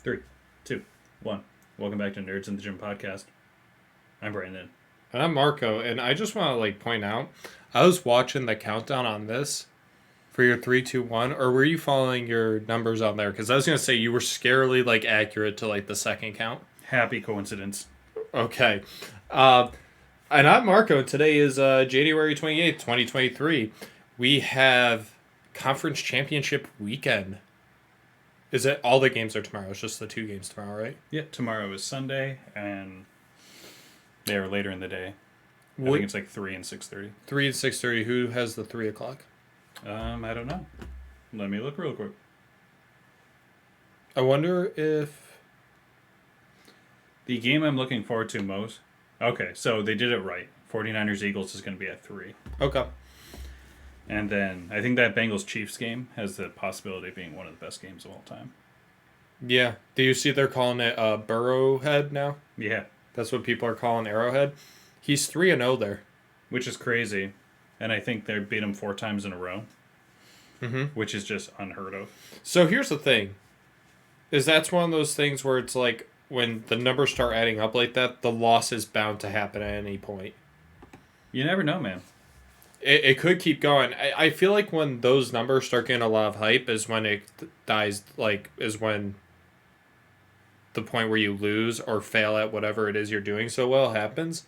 Three, two, one. Welcome back to Nerds in the Gym podcast. I'm Brandon. And I'm Marco, and I just want to point out, I was watching the countdown on this for your 3, 2, 1, or were you following your numbers on there? Because I was gonna say you were scarily accurate to the second count. Happy coincidence. Okay, uh, and I'm Marco, and today is January 28th, 2023. We have conference championship weekend. Is it all the games are tomorrow? It's just the 2 games tomorrow, right? Yeah, tomorrow is Sunday, and they are later in the day. I think it's 3 and 6:30. 3 and 6:30. Who has the 3 o'clock? I don't know. Let me look real quick. I wonder if The game I'm looking forward to most. Okay, so they did it right. 49ers Eagles is going to be at 3. okay. And then I think that Bengals Chiefs game has the possibility of being one of the best games of all time. Yeah. Do you see they're calling it Burrowhead now? Yeah, That's what people are calling Arrowhead. He's 3-0 there. which is crazy. And I think they beat him 4 times in a row, which is just unheard of. So here's the thing. That's one of those things where it's when the numbers start adding up like that, the loss is bound to happen at any point. You never know, man. It could keep going. I feel like when those numbers start getting a lot of hype is when it dies, is when the point where you lose or fail at whatever it is you're doing so well happens,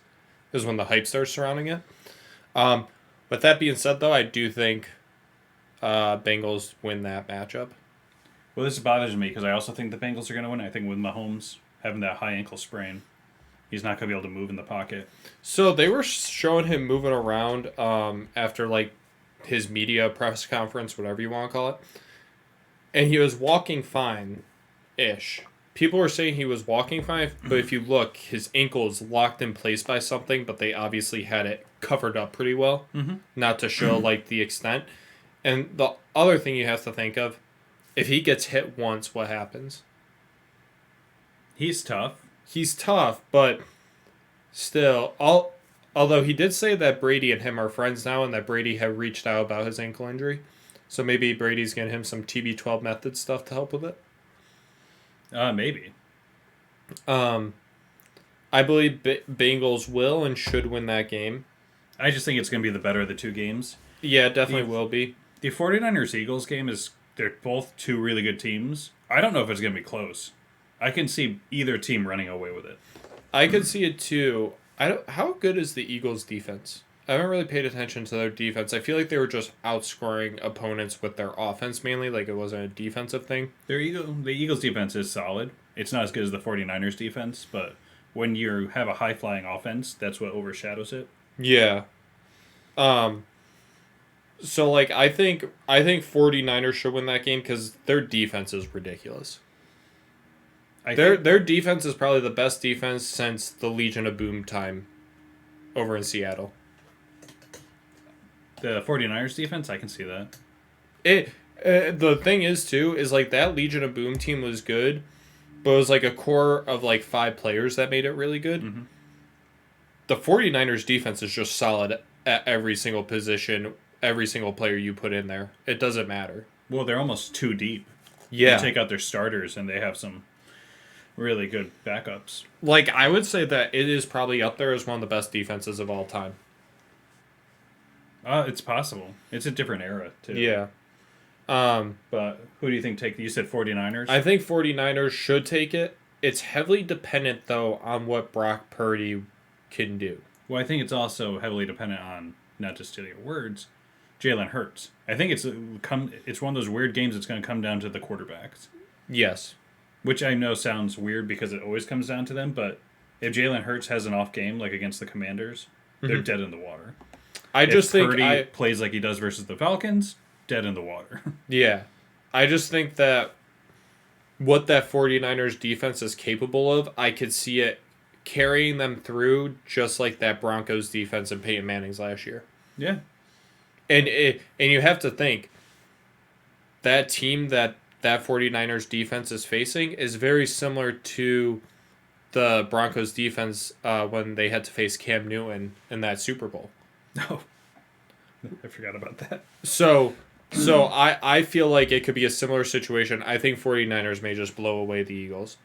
is when the hype starts surrounding it. With that being said, though, I do think Bengals win that matchup. Well, this bothers me because I also think the Bengals are going to win. I think with Mahomes having that high ankle sprain, he's not going to be able to move in the pocket. So they were showing him moving around after his media press conference, whatever you want to call it, and he was walking fine-ish. People were saying he was walking fine, but if you look, his ankle is locked in place by something, but they obviously had it covered up pretty well, not to show the extent. And the other thing you have to think of, if he gets hit once, what happens? He's tough. He's tough, but still, although he did say that Brady and him are friends now and that Brady had reached out about his ankle injury. So maybe Brady's getting him some TB12 method stuff to help with it. Maybe. I believe Bengals will and should win that game. I just think it's going to be the better of the 2 games. Yeah, it definitely will be. The 49ers Eagles game they're both 2 really good teams. I don't know if it's going to be close. I can see either team running away with it. I could see it too. How good is the Eagles defense? I haven't really paid attention to their defense. I feel like they were just outscoring opponents with their offense mainly, it wasn't a defensive thing. The Eagles defense is solid. It's not as good as the 49ers defense, but when you have a high-flying offense, that's what overshadows it. Yeah. So I think 49ers should win that game because their defense is ridiculous. Their defense is probably the best defense since the Legion of Boom time over in Seattle. The 49ers defense, I can see that. The thing is too is that Legion of Boom team was good, but it was a core of 5 players that made it really good. Mm-hmm. The 49ers defense is just solid at every single position, every single player you put in there. It doesn't matter. Well, they're almost too deep. Yeah. You take out their starters and they have some really good backups. I would say that it is probably up there as one of the best defenses of all time. It's possible. It's a different era, too. Yeah. But who do you think take? You said 49ers? I think 49ers should take it. It's heavily dependent, though, on what Brock Purdy can do. Well, I think it's also heavily dependent on, not to steal your words, Jalen Hurts. I think it's one of those weird games that's going to come down to the quarterbacks. Yes. Which I know sounds weird because it always comes down to them, but if Jalen Hurts has an off game, against the Commanders, they're dead in the water. I just think Purdy plays like he does versus the Falcons, dead in the water. Yeah. I just think that what that 49ers defense is capable of, I could see it carrying them through just like that Broncos defense in Peyton Manning's last year. Yeah. And you have to think, that team that 49ers defense is facing is very similar to the Broncos defense when they had to face Cam Newton in that Super Bowl. No. I forgot about that. So So I feel like it could be a similar situation. I think 49ers may just blow away the Eagles.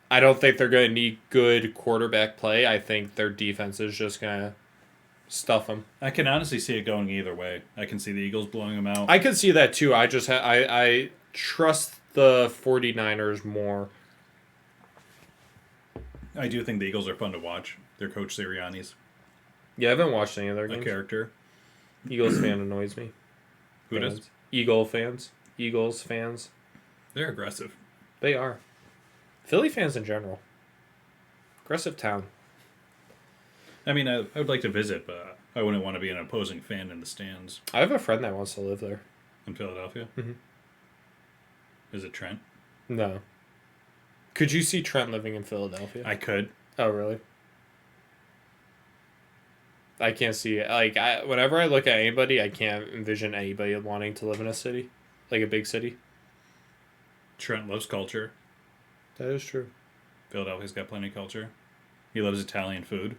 I don't think they're going to need good quarterback play. I think their defense is just going to stuff them. I can honestly see it going either way. I can see the Eagles blowing them out. I could see that too. I just I trust the 49ers more. I do think the Eagles are fun to watch. Their coach Sirianni's Yeah, I haven't watched any of their a games. character. Eagles fan annoys me. Who Fans. does? Eagles fans. They're aggressive. They are. Philly fans in general. Aggressive town. I mean, I would like to visit, but I wouldn't want to be an opposing fan in the stands I have a friend that wants to live there. in Philadelphia. Mhm. Is it Trent? No. Could you see Trent living in Philadelphia? I could. Oh, really? I can't see it. Like, whenever I look at anybody, I can't envision anybody wanting to live in a city, like a big city. Trent loves culture. That is true. Philadelphia's got plenty of culture. He loves Italian food.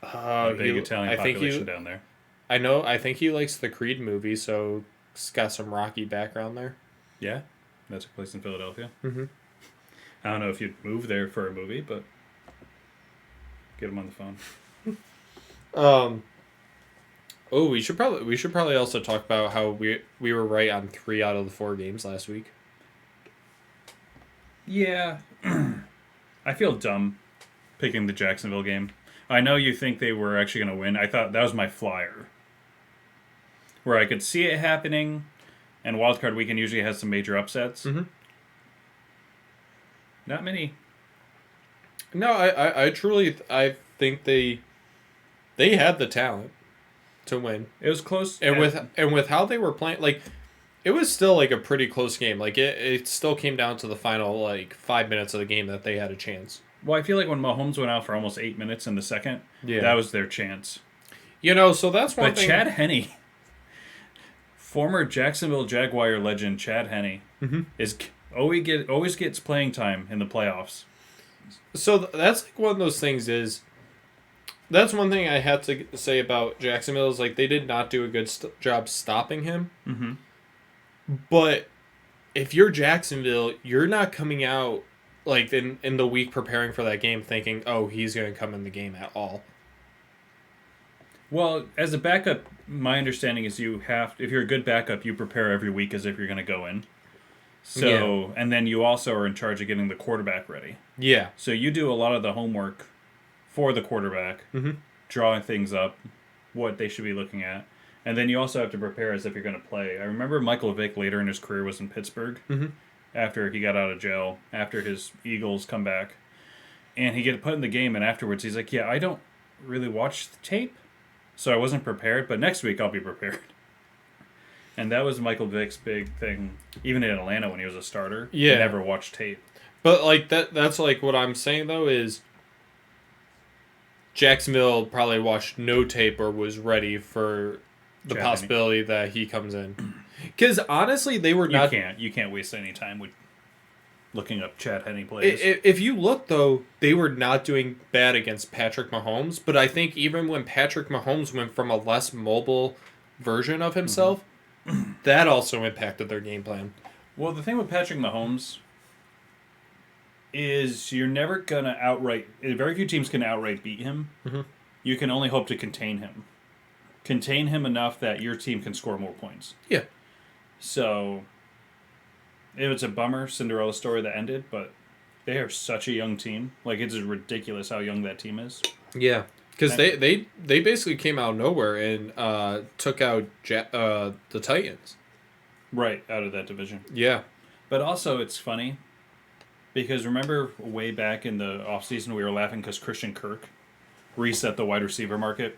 Oh, A big Italian population down there. I think he likes the Creed movie, so it's got some Rocky background there. Yeah, that's a place in Philadelphia. Mm-hmm. I don't know if you'd move there for a movie, but get him on the phone. Oh, we should probably also talk about how we were right on 3 out of the 4 games last week. Yeah, I feel dumb picking the Jacksonville game. I know you think they were actually going to win. I thought that was my flyer, where I could see it happening, and wildcard weekend usually has some major upsets. Mm-hmm. Not many. No, I truly think they had the talent to win. It was close, And with how they were playing, like, it was still like a pretty close game. Like it still came down to the final like 5 minutes of the game that they had a chance. well, I feel like when Mahomes went out for almost 8 minutes in the second, Yeah. that was their chance. So that's one But thing. Chad Henne, former Jacksonville Jaguar legend Chad Henne, is always gets playing time in the playoffs. So that's like one of those things is. That's one thing I had to say about Jacksonville is like they did not do a good job stopping him. Mm-hmm. But if you're Jacksonville, you're not coming out like in the week preparing for that game thinking, oh, he's going to come in the game at all. Well, as a backup, my understanding is if you're a good backup, you prepare every week as if you're going to go in. So, and then you also are in charge of getting the quarterback ready. Yeah. So you do a lot of the homework for the quarterback, drawing things up, what they should be looking at. And then you also have to prepare as if you're going to play. I remember Michael Vick later in his career was in Pittsburgh after he got out of jail, after his Eagles comeback. And he get put in the game, and afterwards he's like, yeah, I don't really watch the tape, so I wasn't prepared, but next week I'll be prepared. And that was Michael Vick's big thing, even in Atlanta when he was a starter. Yeah. He never watched tape. But like that's like what I'm saying though is Jacksonville probably watched no tape or was ready for the Chad possibility that he comes in. Because honestly, they were not. You can't waste any time with looking up Chad Henne plays. If you look though, they were not doing bad against Patrick Mahomes. But I think even when Patrick Mahomes went from a less mobile version of himself, that also impacted their game plan. Well, the thing with Patrick Mahomes is you're never gonna outright. Very few teams can outright beat him. You can only hope to contain him. Contain him enough that your team can score more points. Yeah. So, it was a bummer Cinderella story that ended, but they are such a young team. Like, it's ridiculous how young that team is. Yeah. Because they basically came out of nowhere and took out the Titans. Right, out of that division. Yeah. But also, it's funny, because remember way back in the offseason we were laughing because Christian Kirk reset the wide receiver market?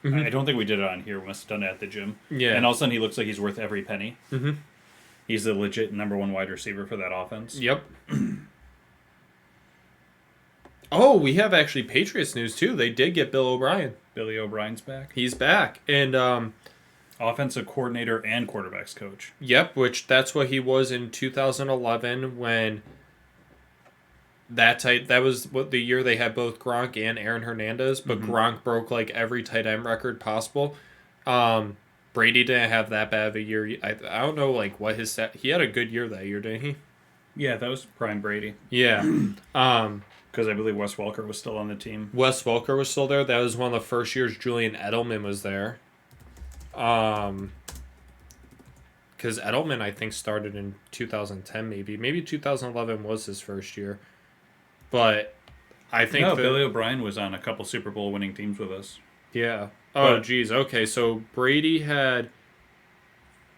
I don't think we did it on here. We must have done it at the gym. Yeah. And all of a sudden he looks like he's worth every penny. Mm-hmm. He's the legit number one wide receiver for that offense. Yep. Oh, we have actually Patriots news too. They did get Bill O'Brien. Billy O'Brien's back. He's back. And Offensive coordinator and quarterbacks coach. yep, which that's what he was in 2011 when that was what the year they had both Gronk and Aaron Hernandez, but Gronk broke like every tight end record possible. But Brady didn't have that bad of a year. I don't know like what his stat. He had a good year that year, didn't he? Yeah, that was prime Brady. Yeah. Because I believe Wes Welker was still on the team. Wes Welker was still there. That was one of the first years Julian Edelman was there. Because Edelman, I think, started in 2010, maybe 2011 was his first year. But I think Billy O'Brien was on a couple Super Bowl winning teams with us. Yeah. Oh, geez. Okay, so Brady had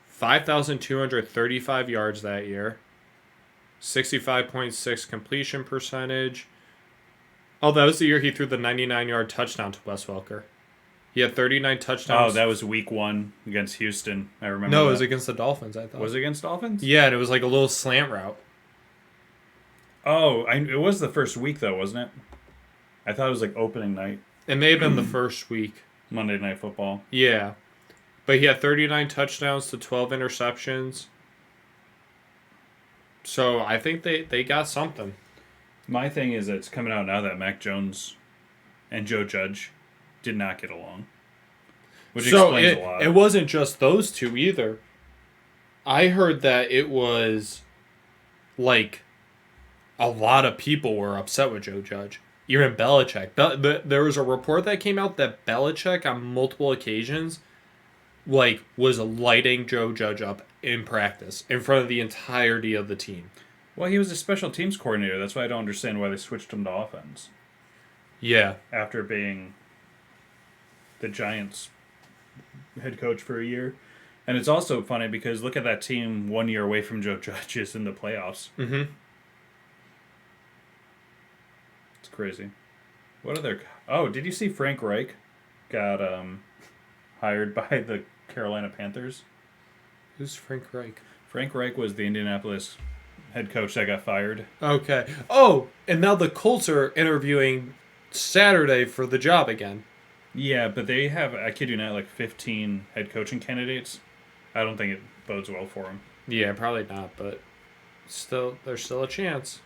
5,235 yards that year, 65.6 completion percentage. Oh, that was the year he threw the 99-yard touchdown to Wes Welker. He had 39 touchdowns. Oh, that was week 1 against Houston. I remember. No, that. It was against the Dolphins, I thought. Was it against Dolphins? Yeah, and it was like a little slant route. Oh, it was the first week, though, wasn't it? I thought it was like opening night. It may have been the first week. Monday Night Football. Yeah. But he had 39 touchdowns to 12 interceptions. So I think they got something. My thing is that it's coming out now that Mac Jones and Joe Judge did not get along. Which explains a lot. It wasn't just those two either. I heard that it was like a lot of people were upset with Joe Judge. Even Belichick. There was a report that came out that Belichick on multiple occasions was lighting Joe Judge up in practice in front of the entirety of the team. Well, he was a special teams coordinator. That's why I don't understand why they switched him to offense. Yeah. After being the Giants head coach for a year. And it's also funny because look at that team 1 year away from Joe Judge is in the playoffs. Mm-hmm. It's crazy. What other... Oh, did you see Frank Reich got hired by the Carolina Panthers? Who's Frank Reich? Frank Reich was the Indianapolis head coach that got fired. Okay. Oh, and now the Colts are interviewing Saturday for the job again. Yeah, but they have, I kid you not, like 15 head coaching candidates. I don't think it bodes well for them. Yeah, probably not, but there's still a chance.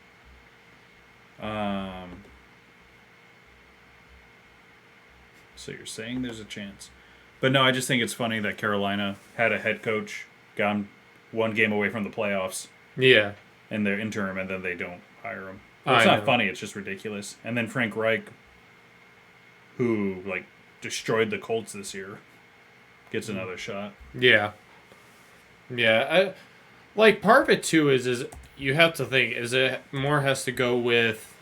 So you're saying there's a chance. But no, I just think it's funny that Carolina had a head coach, gone one game away from the playoffs. Yeah. In their interim, and then they don't hire him. Well, it's not funny, it's just ridiculous. And then Frank Reich, who, destroyed the Colts this year, gets another shot. Yeah. Yeah. Part of it, too, is you have to think, it more has to go with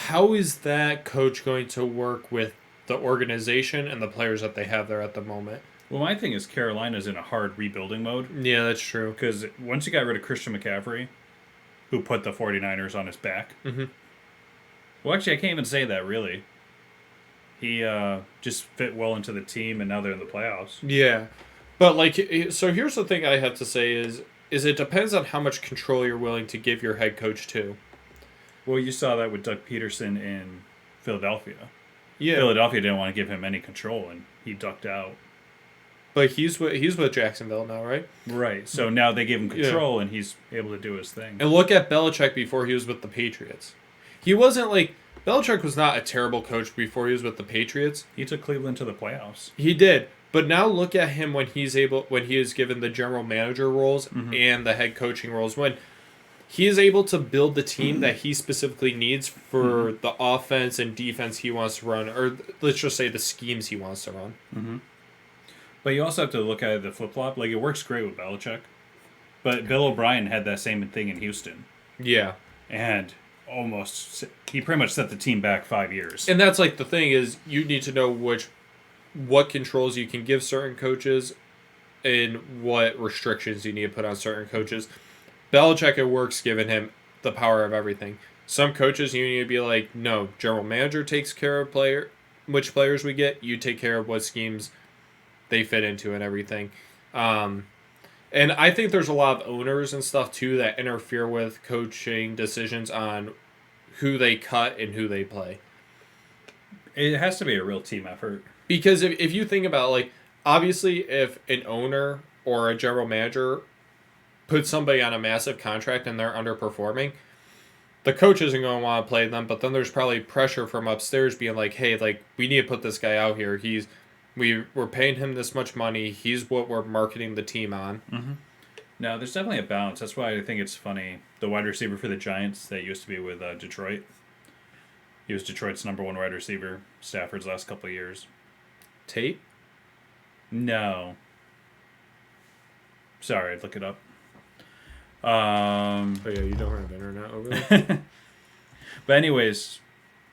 how is that coach going to work with the organization and the players that they have there at the moment? Well, my thing is Carolina's in a hard rebuilding mode. Yeah, that's true. Because once you got rid of Christian McCaffrey, who put the 49ers on his back. Mm-hmm. Well, actually, I can't even say that, really. He just fit well into the team, and now they're in the playoffs. Yeah. But, so here's the thing I have to say is it depends on how much control you're willing to give your head coach to. Well, you saw that with Doug Peterson in Philadelphia. Yeah. Philadelphia didn't want to give him any control, and he ducked out. But he's with Jacksonville now, right? Right. So now they give him control, and he's able to do his thing. And look at Belichick before he was with the Patriots. He wasn't Belichick was not a terrible coach before he was with the Patriots. He took Cleveland to the playoffs. He did. But now look at him when he is given the general manager roles and the head coaching roles. When he is able to build the team that he specifically needs for the offense and defense he wants to run, or let's just say the schemes he wants to run. Mm-hmm. But you also have to look at the flip-flop. It works great with Belichick. But Bill O'Brien had that same thing in Houston. Yeah. And he pretty much set the team back 5 years. And that's the thing is you need to know what controls you can give certain coaches and what restrictions you need to put on certain coaches. Belichick, it works giving him the power of everything. Some coaches, you need to be no, general manager takes care of which players we get. You take care of what schemes they fit into and everything. And I think there's a lot of owners and stuff, too, that interfere with coaching decisions on who they cut and who they play. It has to be a real team effort. Because if you think about, obviously, if an owner or a general manager puts somebody on a massive contract and they're underperforming, the coach isn't going to want to play them, but then there's probably pressure from upstairs being hey, we need to put this guy out here. We're paying him this much money. He's what we're marketing the team on. Mm-hmm. No, there's definitely a balance. That's why I think it's funny. The wide receiver for the Giants that used to be with Detroit. He was Detroit's number one wide receiver. Stafford's last couple of years. Tate? No. Sorry, I'd look it up. Oh yeah, you don't have internet over there. But anyways,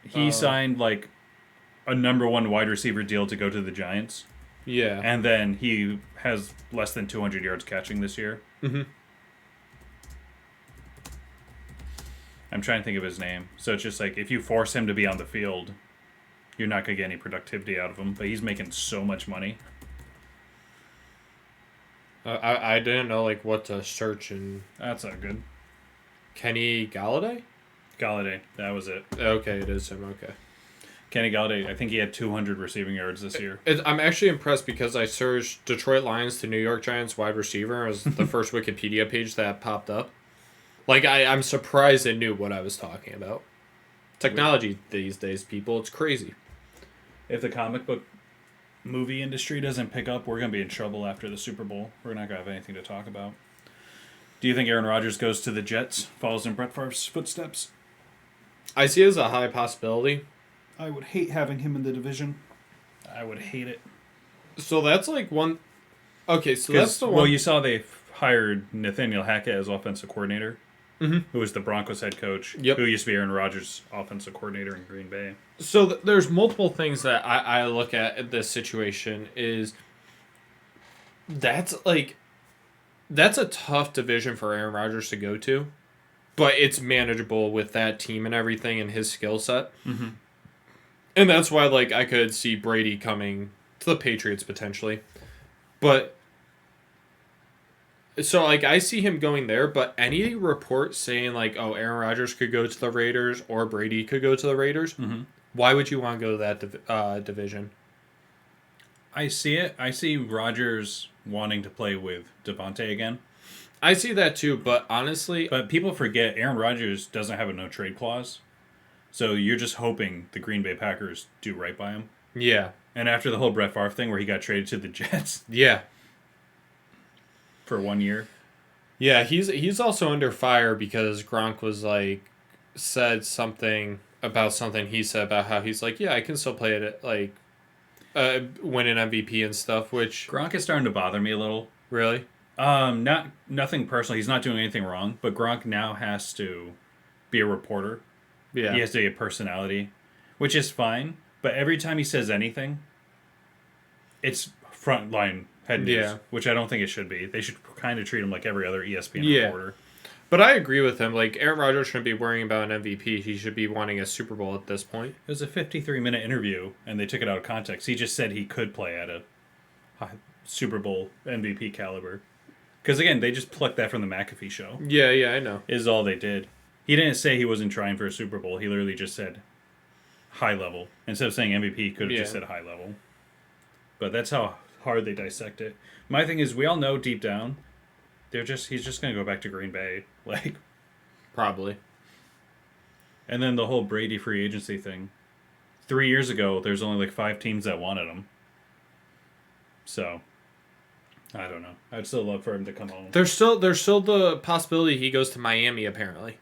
he signed like a number one wide receiver deal to go to the Giants. Yeah. And then he has less than 200 yards catching this year. Mm-hmm. I'm trying to think of his name. So it's just like if you force him to be on the field, you're not going to get any productivity out of him. But he's making so much money. I didn't know like what to search and That's not good. Kenny Galladay? Galladay, that was it. Okay, it is him. Okay. Kenny Galladay, I think he had 200 receiving yards this year. I'm actually impressed because I searched Detroit Lions to New York Giants wide receiver as the first Wikipedia page that popped up. Like, I'm surprised it knew what I was talking about. Technology these days, people, it's crazy. If the comic book movie industry doesn't pick up, we're going to be in trouble after the Super Bowl. We're not going to have anything to talk about. Do you think Aaron Rodgers goes to the Jets, follows in Brett Favre's footsteps? I see it as a high possibility. I would hate having him in the division. I would hate it. So that's like one... Okay, so that's the one... Well, you saw they hired Nathaniel Hackett as offensive coordinator, who was the Broncos head coach, who used to be Aaron Rodgers' offensive coordinator in Green Bay. So there's multiple things that I look at this situation is that's a tough division for Aaron Rodgers to go to, but it's manageable with that team and everything and his skill set. Mm-hmm. And that's why I could see Brady coming to the Patriots potentially. But so I see him going there, but any report saying Aaron Rodgers could go to the Raiders or Brady could go to the Raiders, why would you want to go to that division? I see it. I see Rodgers wanting to play with Devontae again. I see that too, but honestly... But people forget Aaron Rodgers doesn't have a no-trade clause. So you're just hoping the Green Bay Packers do right by him. Yeah. And after the whole Brett Favre thing where he got traded to the Jets... Yeah. For 1 year. Yeah, he's also under fire because Gronk was said something about something he said about how he's I can still play it win an MVP and stuff, which Gronk is starting to bother me a little. Really? Nothing personal. He's not doing anything wrong, but Gronk now has to be a reporter. Yeah. He has to be a personality, which is fine, but every time he says anything, it's frontline head news, which I don't think it should be. They should kind of treat him like every other ESPN reporter. But I agree with him. Aaron Rodgers shouldn't be worrying about an MVP. He should be wanting a Super Bowl at this point. It was a 53-minute interview, and they took it out of context. He just said he could play at a Super Bowl MVP caliber. Because, again, they just plucked that from the McAfee show. Yeah, I know. Is all they did. He didn't say he wasn't trying for a Super Bowl. He literally just said high level. Instead of saying MVP, he could have just said high level. But that's how hard they dissect it. My thing is, we all know deep down, he's just going to go back to Green Bay. Probably. And then the whole Brady free agency thing. 3 years ago, there's only 5 teams that wanted him. So, I don't know. I'd still love for him to come home. There's still the possibility he goes to Miami, apparently.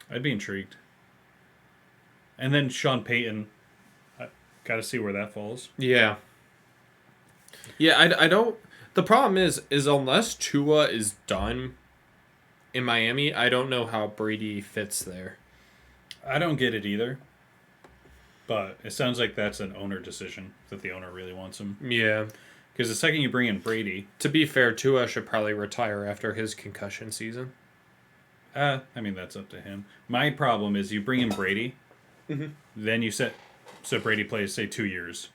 I'd be intrigued. And then Sean Payton. I got to see where that falls. Yeah. Yeah, I don't... The problem is unless Tua is done in Miami, I don't know how Brady fits there. I don't get it either. But it sounds like that's an owner decision, that the owner really wants him. Yeah. Because the second you bring in Brady... To be fair, Tua should probably retire after his concussion season. I mean, that's up to him. My problem is you bring in Brady, then you set... So Brady plays, say, 2 years.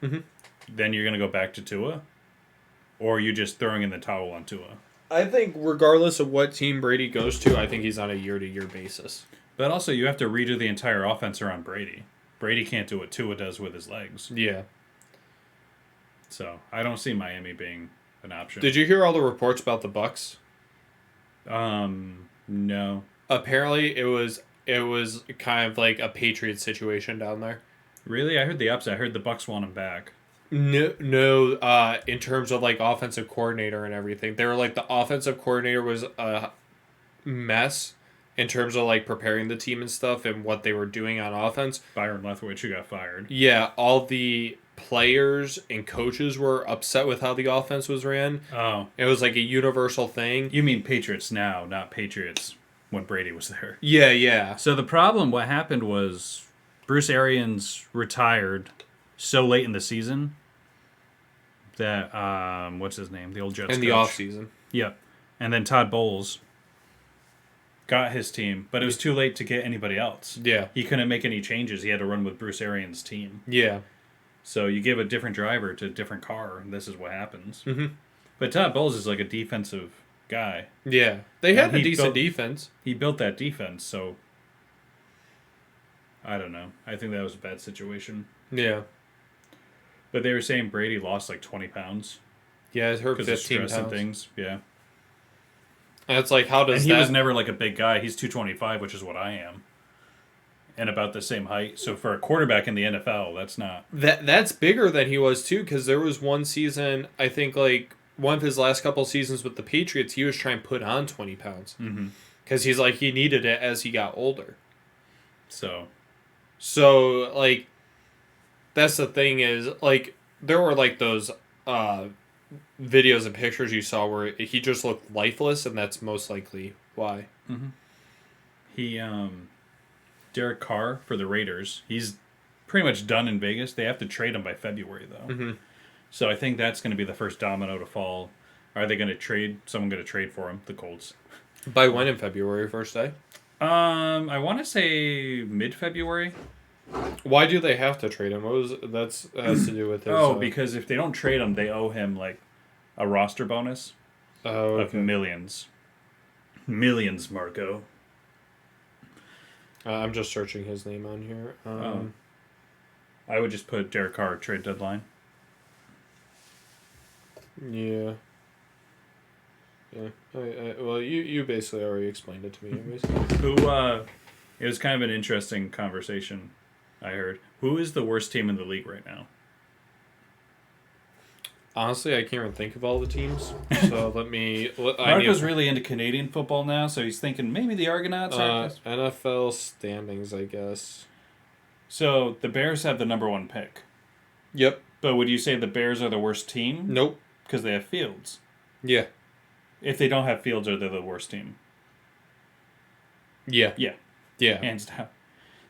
Then you're going to go back to Tua? Or are you just throwing in the towel on Tua? I think regardless of what team Brady goes to, I think he's on a year-to-year basis. But also, you have to redo the entire offense around Brady. Brady can't do what Tua does with his legs. Yeah. So, I don't see Miami being an option. Did you hear all the reports about the Bucks? No. Apparently, it was kind of like a Patriots situation down there. Really? I heard the opposite. I heard the Bucks want him back. No. In terms of like offensive coordinator and everything, they were like the offensive coordinator was a mess in terms of like preparing the team and stuff and what they were doing on offense. Byron Leftwich, who got fired. Yeah, all the players and coaches were upset with how the offense was ran. Oh, It was like a universal thing. you mean Patriots now, not Patriots when Brady was there. Yeah. So the problem, what happened was Bruce Arians retired so late in the season that what's his name, the old Jets In the coach. offseason. Yep, and then Todd Bowles got his team, but it was too late to get anybody else. Yeah. He couldn't make any changes. He had to run with Bruce Arians' team. Yeah. So you give a different driver to a different car, and this is what happens. Mm-hmm. But Todd Bowles is like a defensive guy. Yeah. They had And a he decent built- defense. He built that defense, so I don't know. I think that was a bad situation. Yeah. But they were saying Brady lost like 20 pounds Yeah, it hurt because of 15 stress and pounds. things. Yeah. And it's like, how does And he that... was never like a big guy. He's 225, which is what I am. And about the same height. So for a quarterback in the NFL, that's not. That's bigger than he was, too, because there was one season, I think, like, one of his last couple seasons with the Patriots, he was trying to put on 20 pounds. Mm-hmm. Because he's like, he needed it as he got older. So. So, like, that's the thing is, like, there were, like, those videos and pictures you saw where he just looked lifeless, and that's most likely why. He, Derek Carr for the Raiders, he's pretty much done in Vegas. They have to trade him by February, though. Mm-hmm. So I think that's going to be the first domino to fall. Are they going to trade? Someone going to trade for him? The Colts. By when in February, first day? I want to say mid-February. Why do they have to trade him? That has to do with his... Because if they don't trade him, they owe him like a roster bonus Oh, of okay. millions. Millions, Marco. I'm just searching his name on here. I would just put Derek Carr trade deadline. Yeah. Yeah. Well, you basically already explained it to me. Anyways. It was kind of an interesting conversation I heard. Who is the worst team in the league right now? Honestly, I can't even think of all the teams. So Marco's really into Canadian football now, so he's thinking maybe the Argonauts are. NFL standings, I guess. So the Bears have the number one pick. Yep. But would you say the Bears are the worst team? Nope. Because they have Fields. Yeah. If they don't have Fields, are they the worst team? Yeah. Yeah. Yeah. Hands down.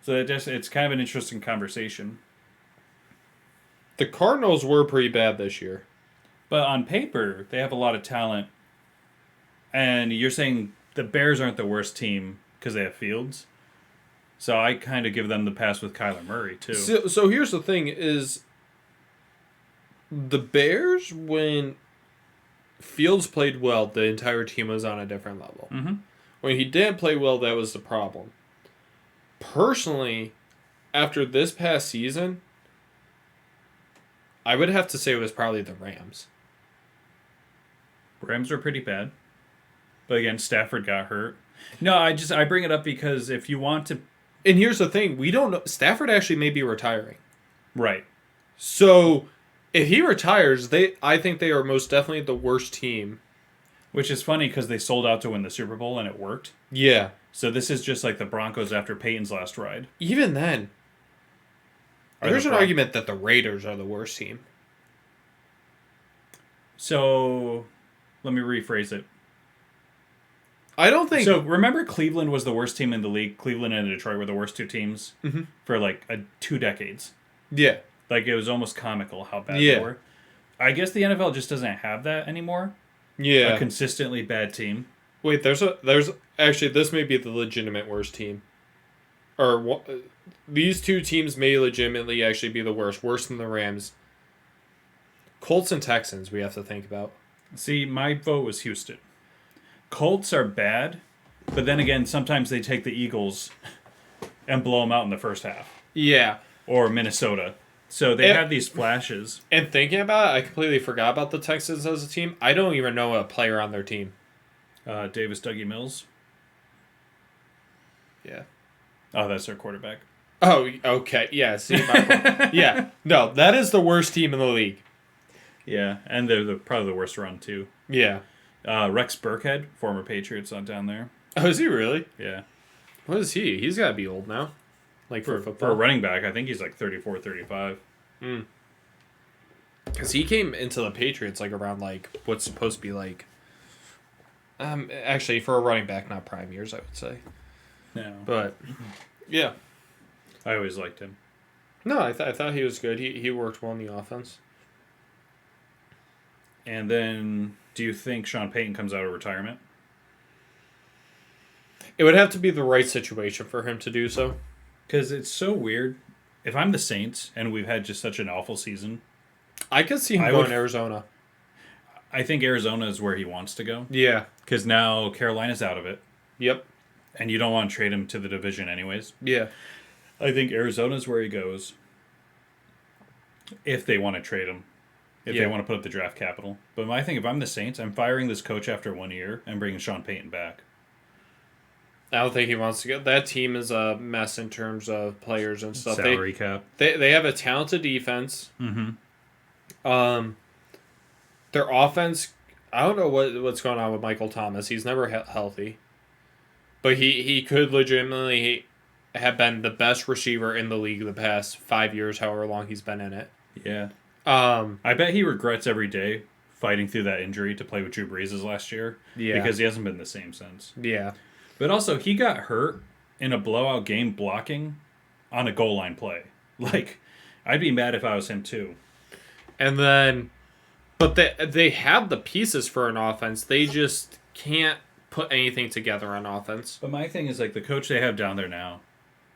So it's kind of an interesting conversation. The Cardinals were pretty bad this year. But on paper, they have a lot of talent. And you're saying the Bears aren't the worst team because they have Fields? So I kind of give them the pass with Kyler Murray, too. So here's the thing is the Bears, when Fields played well, the entire team was on a different level. Mm-hmm. When he didn't play well, that was the problem. Personally, after this past season, I would have to say it was probably the Rams. Rams are pretty bad. But again, Stafford got hurt. No, I bring it up because if you want to... And here's the thing, we don't know. Stafford actually may be retiring. Right. So, if he retires, I think they are most definitely the worst team. Which is funny because they sold out to win the Super Bowl and it worked. Yeah. So this is just like the Broncos after Peyton's last ride. Even then, Are there's the an argument that the Raiders are the worst team. So let me rephrase it. I don't think... So remember Cleveland was the worst team in the league? Cleveland and Detroit were the worst two teams for like 2 decades. Yeah. Like it was almost comical how bad Yeah. they were. I guess the NFL just doesn't have that anymore. Yeah. A consistently bad team. Wait, there's actually, this may be the legitimate worst team. Or these two teams may legitimately actually be the worst. Worse than the Rams. Colts and Texans we have to think about. See, my vote was Houston. Colts are bad, but then again, sometimes they take the Eagles and blow them out in the first half. Yeah. Or Minnesota. So they have these flashes. And thinking about it, I completely forgot about the Texans as a team. I don't even know a player on their team. Davis Dougie Mills. Yeah. Oh, that's their quarterback. Oh, okay. Yeah, see, yeah. No, that is the worst team in the league. Yeah, and they're probably the worst run, too. Yeah. Rex Burkhead, former Patriots, on down there. Oh, is he really? Yeah. What is he? He's got to be old now. Like for For football. a running back, I think he's like 34, 35. Because he came into the Patriots like around like what's supposed to be like. Actually, for a running back, not prime years, I would say. No. But yeah, I always liked him. no, I thought he was good. He worked well in the offense. And then, do you think Sean Payton comes out of retirement? It would have to be the right situation for him to do so. Because it's so weird. If I'm the Saints and we've had just such an awful season, I could see him going to Arizona. I think Arizona is where he wants to go. Yeah. Because now Carolina's out of it. Yep. And you don't want to trade him to the division anyways. Yeah. I think Arizona's where he goes. If they want to trade him. If they want to put up the draft capital. But my thing, if I'm the Saints, I'm firing this coach after 1 year and bringing Sean Payton back. I don't think he wants to go. That team is a mess in terms of players and stuff. Salary cap. They have a talented defense. Mm-hmm. Their offense, I don't know what's going on with Michael Thomas. He's never healthy. But he could legitimately have been the best receiver in the league the past 5 years, however long he's been in it. Yeah. I bet he regrets every day fighting through that injury to play with Drew Brees last year. Yeah. Because he hasn't been the same since. Yeah. But also, he got hurt in a blowout game blocking on a goal line play. Like, I'd be mad if I was him too. And then, but they have the pieces for an offense. They just can't put anything together on offense. But my thing is, like, the coach they have down there now,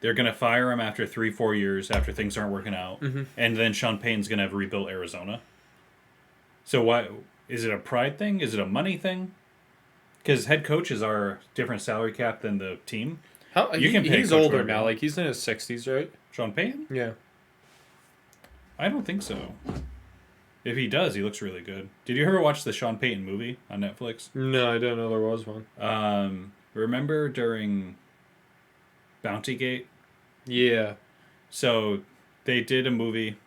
they're going to fire him after 3-4 years after things aren't working out. Mm-hmm. And then Sean Payton's going to have rebuilt Arizona. So why is it a pride thing? Is it a money thing? Because head coaches are different salary cap than the team. He's older now. Like, he's in his 60s, right? Sean Payton? Yeah. I don't think so. If he does, he looks really good. Did you ever watch the Sean Payton movie on Netflix? No, I didn't know there was one. Remember during Bountygate? Yeah. So they did a movie.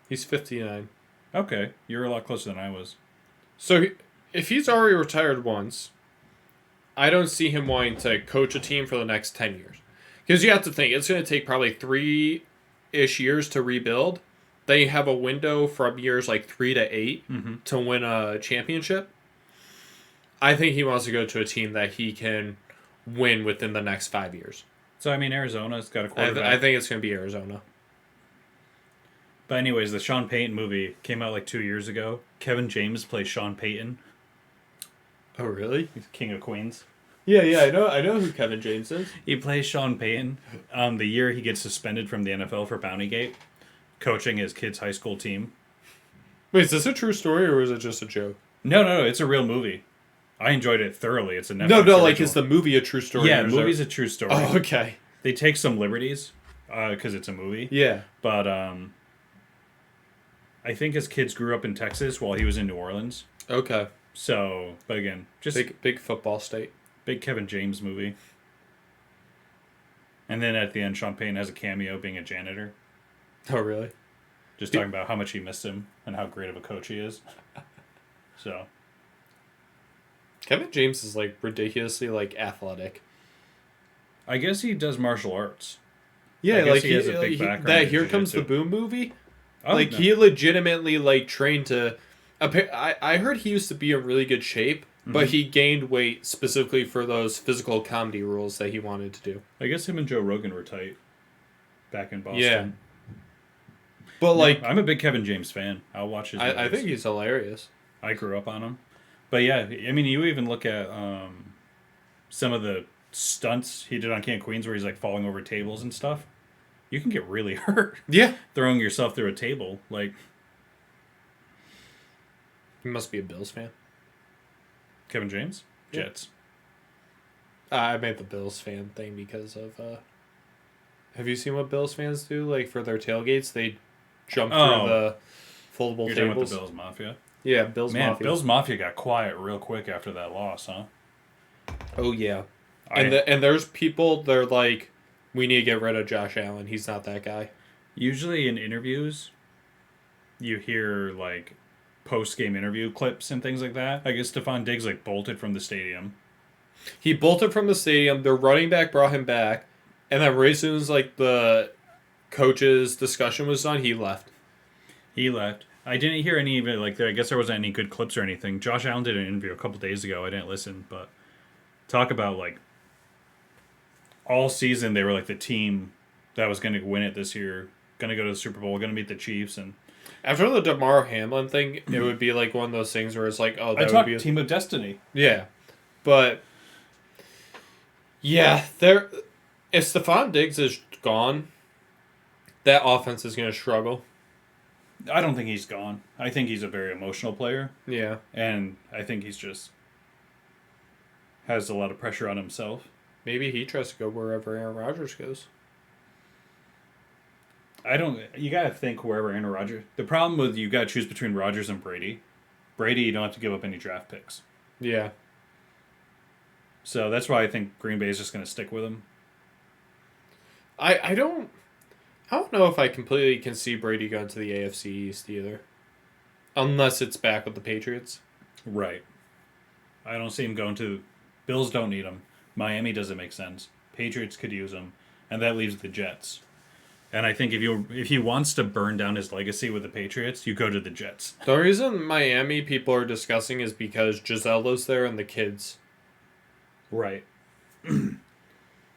He's 59. Okay, you're a lot closer than I was. So if he's already retired once, I don't see him wanting to coach a team for the next 10 years. Because you have to think, it's going to take probably 3-ish years to rebuild. Then you have a window from years like 3 to 8 to win a championship. I think he wants to go to a team that he can win within the next 5 years. So, I mean, Arizona's got a quarterback. I think it's going to be Arizona. But anyways, the Sean Payton movie came out like 2 years ago. Kevin James plays Sean Payton. Oh, really? He's King of Queens. Yeah, I know who Kevin James is. He plays Sean Payton. The year he gets suspended from the NFL for Bountygate, coaching his kid's high school team. Wait, is this a true story or is it just a joke? No, it's a real movie. I enjoyed it thoroughly. It's a Netflix No, original. like, is the movie a true story? Yeah, the movie's a true story. Oh, okay. They take some liberties because it's a movie. Yeah. But I think his kids grew up in Texas while he was in New Orleans. Okay. So, but again, just big football state. Big Kevin James movie. And then at the end, Sean Payton has a cameo being a janitor. Oh, really? Just talking about how much he missed him and how great of a coach he is. So. Kevin James is, like, ridiculously, like, athletic. I guess he does martial arts. Yeah, like he has a big background that in Here Comes the jiu-jitsu. Boom movie. Oh, like, no. he legitimately, like, trained to... I heard he used to be in really good shape, but he gained weight specifically for those physical comedy rules that he wanted to do. I guess him and Joe Rogan were tight back in Boston. Yeah. But, like... I'm a big Kevin James fan. I'll watch his movies. I think he's hilarious. I grew up on him. But yeah, I mean, you even look at some of the stunts he did on King of Queens where he's like falling over tables and stuff. You can get really hurt. Yeah. Throwing yourself through a table. Like, He must be a Bills fan. Kevin James? Yeah. Jets. I made the Bills fan thing because of... have you seen what Bills fans do? Like, for their tailgates, they jump through the foldable You're tables. talking about the Bills Mafia? Yeah, Bills Man, Mafia. Bills Mafia got quiet real quick after that loss, huh? Oh, yeah. And there's people, they're like, we need to get rid of Josh Allen. He's not that guy. Usually in interviews, you hear like post-game interview clips and things like that. I guess Stephon Diggs like bolted from the stadium. He bolted from the stadium. Their running back brought him back, and then right as soon as like the coach's discussion was done, he left. He left. I didn't hear any of it. Like, I guess there wasn't any good clips or anything. Josh Allen did an interview a couple days ago. I didn't listen, but talk about like all season they were like the team that was going to win it this year, going to go to the Super Bowl, going to beat the Chiefs, and After the DeMar Hamlin thing, it would be like one of those things where it's like, oh, that would be team of destiny. Yeah, but yeah, there. If Stephon Diggs is gone, that offense is going to struggle. I don't think he's gone. I think he's a very emotional player, Yeah, and I think he's just has a lot of pressure on himself. maybe he tries to go wherever Aaron Rodgers goes. You got to think wherever Aaron Rodgers. The problem with you got to choose between Rodgers and Brady. Brady, you don't have to give up any draft picks. Yeah, So that's why I think Green Bay is just going to stick with him. I don't know if I completely can see Brady going to the AFC East either, unless it's back with the Patriots. Right. I don't see him going to. Bills don't need him. Miami doesn't make sense. Patriots could use him, and that leaves the Jets. And I think if he wants to burn down his legacy with the Patriots, you go to the Jets. The reason Miami people are discussing is because Giselle lives there and the kids. Right.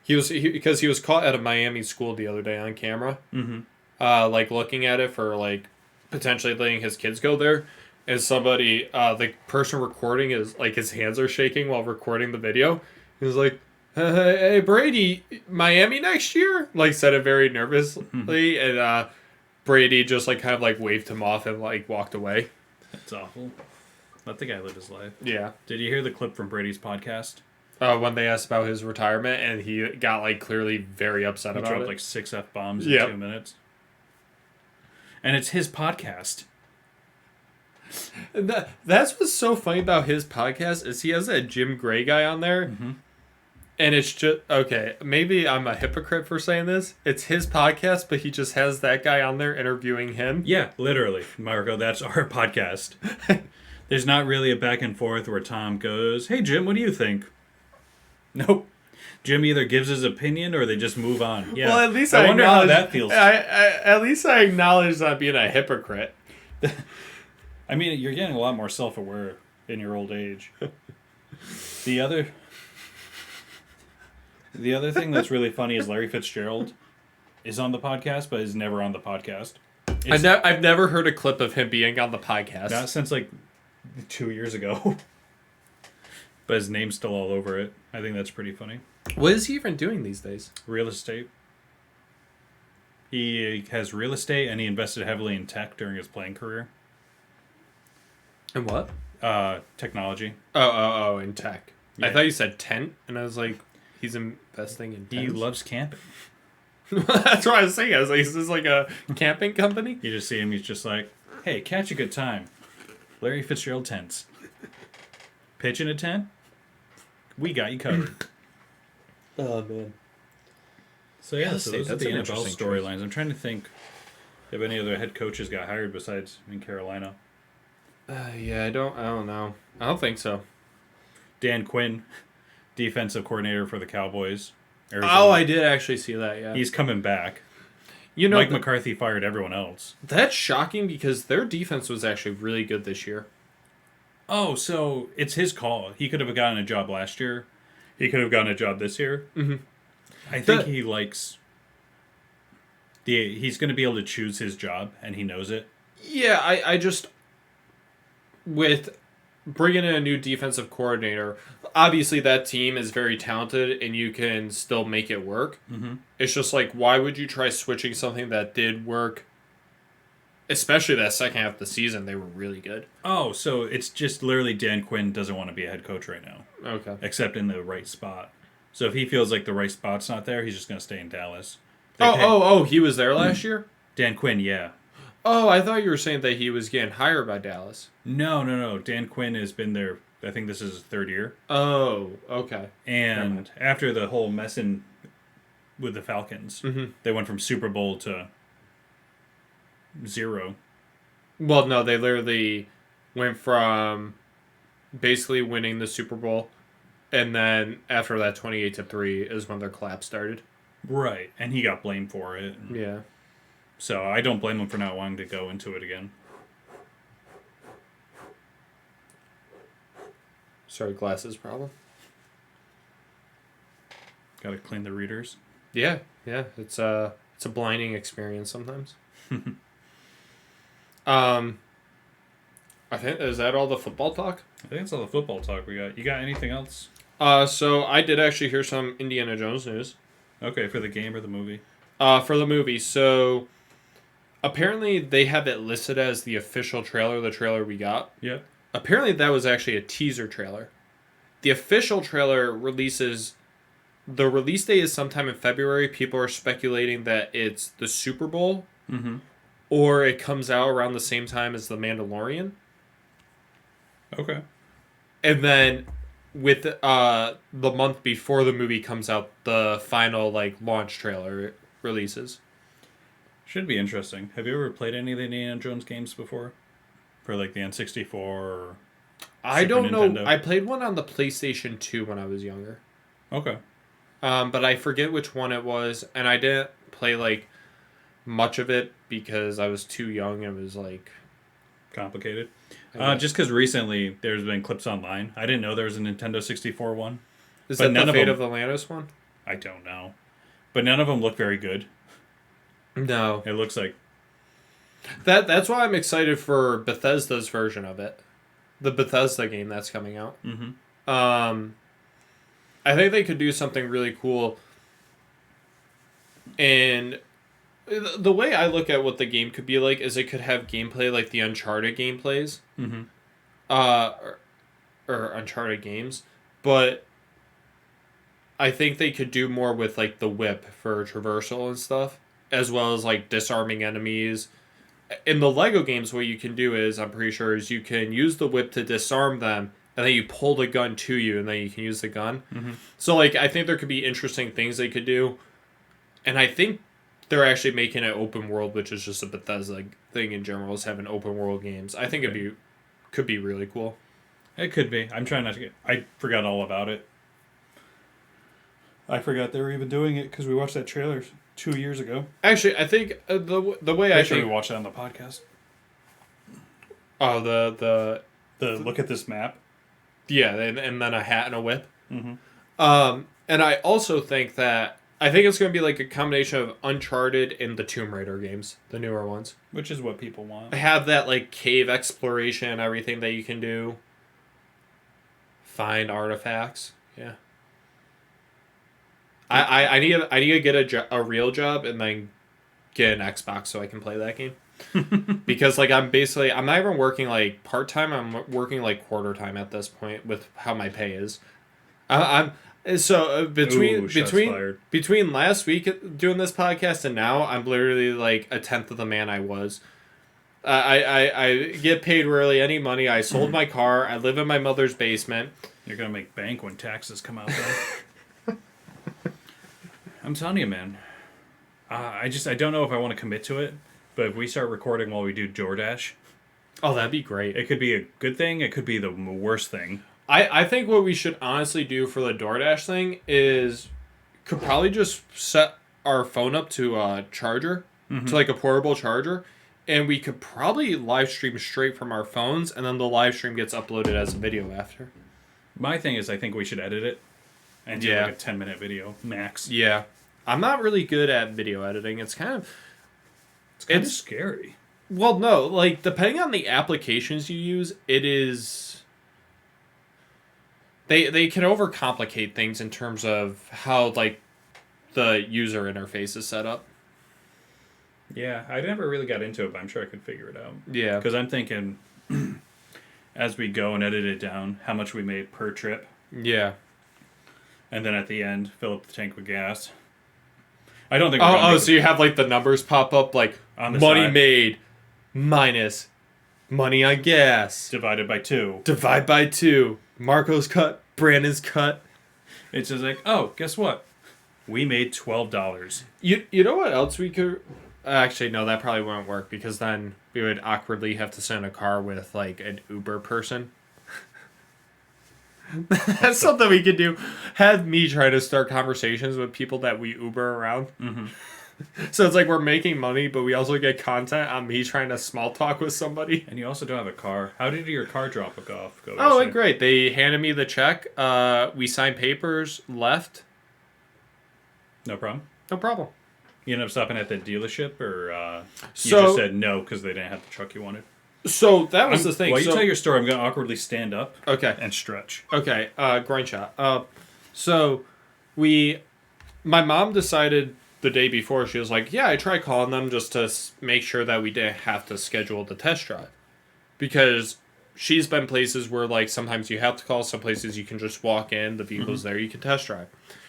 Because he was caught at a Miami school the other day on camera, like looking at it for like potentially letting his kids go there, and somebody, the person recording is like his hands are shaking while recording the video. He was like, "Hey Brady, Miami next year," like said it very nervously, and Brady just like kind of like waved him off and like walked away. That's awful. Let the guy live his life. Yeah. Did you hear the clip from Brady's podcast? When they asked about his retirement, and he got like clearly very upset He about dropped it. like 6 F-bombs in Yep. 2 minutes. And it's his podcast. That's what's so funny about his podcast is he has that Jim Gray guy on there, and it's just okay. Maybe I'm a hypocrite for saying this. It's his podcast, but he just has that guy on there interviewing him. Yeah, literally, Marco. That's our podcast. There's not really a back and forth where Tom goes, "Hey Jim, what do you think?" Nope. Jim either gives his opinion or they just move on. Yeah. Well, at least I wonder how that feels. At least I acknowledge that being a hypocrite. I mean, you're getting a lot more self-aware in your old age. The other thing that's really funny is Larry Fitzgerald is on the podcast, but is never on the podcast. I've never heard a clip of him being on the podcast. Not since like 2 years ago. But his name's still all over it. I think that's pretty funny. What is he even doing these days? Real estate. He has real estate, and he invested heavily in tech during his playing career. And what? Technology. Oh, in tech. Yeah. I thought you said tent, and I was like, he's investing in He tents? loves camping. That's what I was saying. I was like, is this like a camping company? You just see him, he's just like, hey, catch a good time. Larry Fitzgerald tents. Pitching a tent? We got you covered. Oh, man. So yeah, Real so estate, those are that's the an NFL interesting choice. storylines. I'm trying to think if any other head coaches got hired besides in Carolina. Yeah, I don't know. I don't think so. Dan Quinn, defensive coordinator for the Cowboys. Arizona. Oh, I did actually see that, yeah. He's coming back. You know, Mike McCarthy fired everyone else. that's shocking because their defense was actually really good this year. Oh, so it's his call. He could have gotten a job last year. He could have gotten a job this year. Mhm. I think he likes he's going to be able to choose his job, and he knows it. Yeah, I just... With bringing in a new defensive coordinator, obviously that team is very talented and you can still make it work. Mm-hmm. It's just like, why would you try switching something that did work? Especially that second half of the season, they were really good. Oh, so it's just literally Dan Quinn doesn't want to be a head coach right now, Okay. except in the right spot. So if he feels like the right spot's not there, he's just going to stay in Dallas. He was there last year? Dan Quinn, yeah. Oh, I thought you were saying that he was getting hired by Dallas. No. Dan Quinn has been there. I think this is his 3rd year. Oh, okay. And after the whole mess in with the Falcons. Mm-hmm. They went from Super Bowl to 0. Well, no, they literally went from basically winning the Super Bowl, and then after that, 28-3 is when their collapse started. Right, and he got blamed for it. Yeah. So I don't blame him for not wanting to go into it again. Sorry, glasses problem. Got to clean the readers. Yeah, it's a blinding experience sometimes. I think is that all the football talk? I think that's all the football talk we got. You got anything else? So I did actually hear some Indiana Jones news. Okay, for the game or the movie? For the movie. So apparently they have it listed as the official trailer, the trailer we got. Yeah. Apparently that was actually a teaser trailer. The official trailer releases. The release date is sometime in February. People are speculating that it's the Super Bowl, or it comes out around the same time as The Mandalorian. Okay. And then with the month before the movie comes out, the final launch trailer releases. Should be interesting. Have you ever played any of the Indiana Jones games before? For the N64 or I Super don't know. Nintendo? I played one on the PlayStation 2 when I was younger. Okay. But I forget which one it was, and I didn't play much of it because I was too young. It was Complicated. Just because recently there's been clips online. I didn't know there was a Nintendo 64 one. Is but that none the of Fate them- of Atlantis one? I don't know. But none of them look very good. No. It looks like... That's why I'm excited for Bethesda's version of it. The Bethesda game that's coming out. Mm-hmm. I think they could do something really cool. And the way I look at what the game could be like is it could have gameplay like the Uncharted gameplays. Mm-hmm. Or Uncharted games. But I think they could do more with the whip for traversal and stuff, as well as disarming enemies. In the Lego games, what you can do is, I'm pretty sure, is you can use the whip to disarm them, and then you pull the gun to you, and then you can use the gun. Mm-hmm. So, I think there could be interesting things they could do. And I think they're actually making it open world, which is just a Bethesda thing in general, is having open world games. I think could be really cool. It could be. I'm trying not to get... I forgot all about it. I forgot they were even doing it because we watched that trailer 2 years ago. Actually, I think the way Make sure we watched it on the podcast. Oh, the look at this map. yeah, and then a hat and a whip. Mm-hmm. And I also think that I think it's going to be a combination of Uncharted and the Tomb Raider games, the newer ones. Which is what people want. I have that cave exploration and everything that you can do. Find artifacts. Yeah. I need to get a real job and then get an Xbox so I can play that game. Because I'm not even working part-time, I'm working quarter time at this point with how my pay is. Between last week doing this podcast and now, I'm literally a tenth of the man I was. I get paid rarely any money. I sold my car. I live in my mother's basement. You're gonna make bank when taxes come out, though. I'm telling you, man. I don't know if I want to commit to it, but if we start recording while we do DoorDash, oh, that'd be great. it could be a good thing. It could be the worst thing. I think what we should honestly do for the DoorDash thing is could probably just set our phone up to a charger, to a portable charger, and we could probably live stream straight from our phones, and then the live stream gets uploaded as a video after. My thing is, I think we should edit it and do a 10-minute video max. Yeah. I'm not really good at video editing. It's kind of scary. Well, no, depending on the applications you use, it is they can overcomplicate things in terms of how the user interface is set up. Yeah, I never really got into it, but I'm sure I could figure it out. Yeah. Because I'm thinking, as we go and edit it down, how much we made per trip. Yeah. And then at the end, fill up the tank with gas. I don't think. So you have the numbers pop up on the money side. made minus money on gas Divided by 2. divide by 2. Marco's cut, Brandon's cut. It's just oh, guess what? We made $12. You know what else we could? Actually, no, that probably won't work because then we would awkwardly have to send a car with like an Uber person. That's something we could do. Have me try to start conversations with people that we Uber around. Mm-hmm. So it's like we're making money, but we also get content on me trying to small talk with somebody. And you also don't have a car. How did your car drop off go? Oh, yesterday? great. They handed me the check. We signed papers, left. No problem. No problem. You ended up stopping at the dealership, or you So- just said no because they didn't have the truck you wanted? So that was the thing. While you So- tell your story, I'm going to awkwardly stand up Okay. and stretch. Okay, grind shot. So my mom decided the day before, she was like, yeah, I tried calling them just to make sure that we didn't have to schedule the test drive. Because she's been places where, like, sometimes you have to call, some places you can just walk in, the vehicle's there, you can test drive.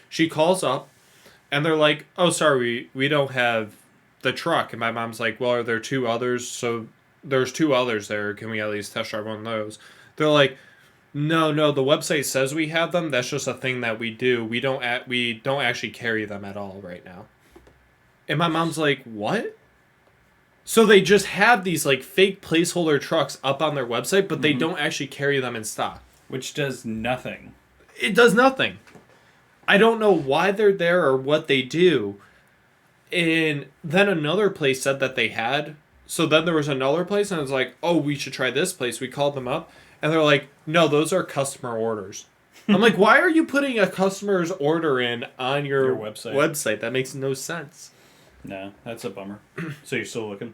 She calls up, and they're like, oh, sorry, we don't have the truck. And my mom's like, well, are there two others? So there's two others there. Can we at least test drive one of those? They're like, no, the website says we have them. That's just a thing that we do. We don't actually carry them at all right now. And my mom's like, what? So they just have these like fake placeholder trucks up on their website, but they don't actually carry them in stock. Which does nothing. It does nothing. I don't know why they're there or what they do. And then another place said that they had. So then there was another place, and I was like, oh, we should try this place. We called them up, and they're like, no, those are customer orders. I'm like, why are you putting a customer's order in on your website? That makes no sense. No, that's a bummer. So you're still looking?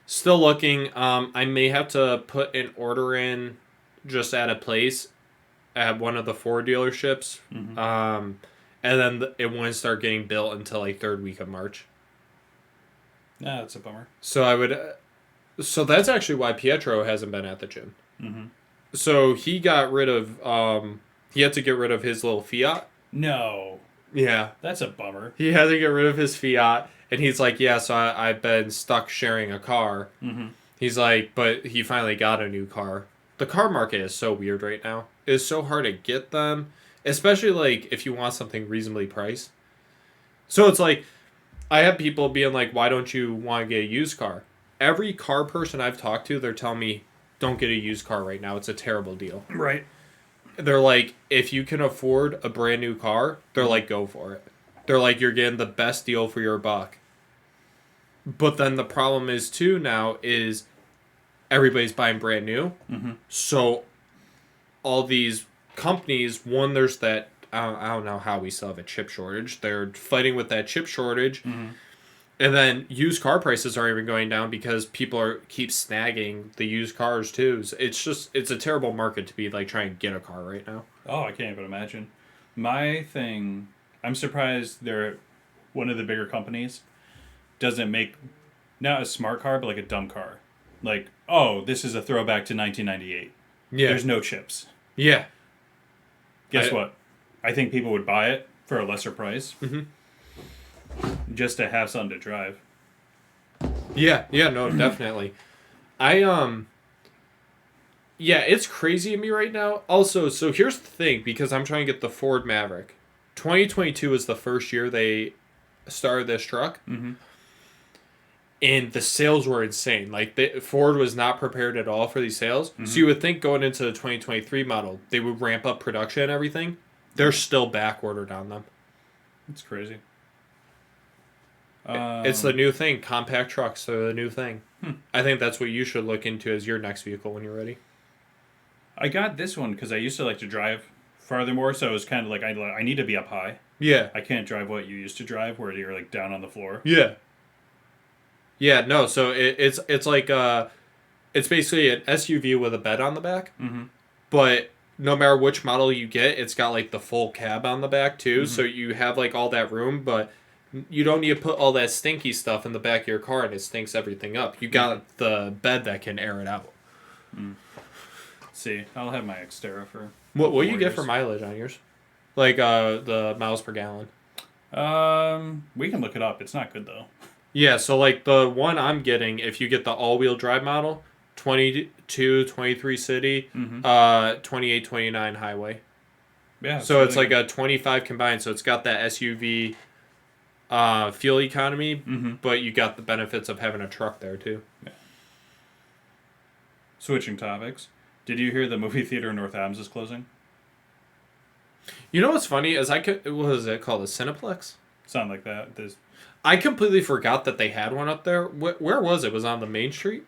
Still looking. I may have to put an order in just at a place at one of the Ford dealerships. Mm-hmm. And then it won't start getting built until like third week of March. No, that's a bummer. So I would. So that's actually why Pietro hasn't been at the gym. Mm-hmm. So he got rid of. He had to get rid of his little Fiat. No, Yeah, that's a bummer. he had to get rid of his Fiat, and he's like, yeah. So I've been stuck sharing a car. Mm-hmm. He's like, but he finally got a new car. The car market is so weird right now. It's so hard to get them, especially like if you want something reasonably priced. So it's like, I have people being like, why don't you want to get a used car? Every car person I've talked to, they're telling me, don't get a used car right now. It's a terrible deal. Right. They're like, if you can afford a brand new car, they're like, go for it. They're like, you're getting the best deal for your buck. But then the problem is too now is everybody's buying brand new. Mm-hmm. So all these companies, one, there's that, I don't know how we still have a chip shortage. They're fighting with that chip shortage. Mm-hmm. And then used car prices aren't even going down because people keep snagging the used cars too. So it's a terrible market to be like trying to get a car right now. Oh, I can't even imagine. My thing, I'm surprised one of the bigger companies doesn't make not a smart car, but like a dumb car. Like, oh, this is a throwback to 1998. Yeah. There's no chips. Yeah. Guess what? I think people would buy it for a lesser price. Mhm. Just to have something to drive. Yeah, no, definitely. Yeah, it's crazy to me right now. Also, so here's the thing, because I'm trying to get the Ford Maverick. 2022 was the first year they started this truck. Mm-hmm. And the sales were insane. Like, Ford was not prepared at all for these sales. Mm-hmm. So you would think going into the 2023 model, they would ramp up production and everything. They're still back ordered on them. It's crazy. It's the new thing. Compact trucks are the new thing. Hmm. I think that's what you should look into as your next vehicle when you're ready. I got this one because I used to like to drive farther more, so it was kind of like I need to be up high. Yeah. I can't drive what you used to drive, where you're like down on the floor. Yeah. Yeah, no, so it's like it's basically an SUV with a bed on the back. Mm-hmm. But no matter which model you get, it's got like the full cab on the back too. Mm-hmm. So you have like all that room, but you don't need to put all that stinky stuff in the back of your car and it stinks everything up. You got the bed that can air it out. See, I'll have my Xterra for. What do you get years. for mileage on yours? Like the miles per gallon. We can look it up. It's not good though. Yeah, so like the one I'm getting, if you get the all-wheel drive model, 22, 23 city, Mm-hmm. 28, 29 highway. Yeah. So it's like a 25 combined. So it's got that SUV fuel economy, but you got the benefits of having a truck there too. Yeah. Switching topics. Did you hear the movie theater in North Adams is closing? You know what's funny is what is it called? A Cineplex? Sound like that. I completely forgot that they had one up there. Where was it? Was it on the main street?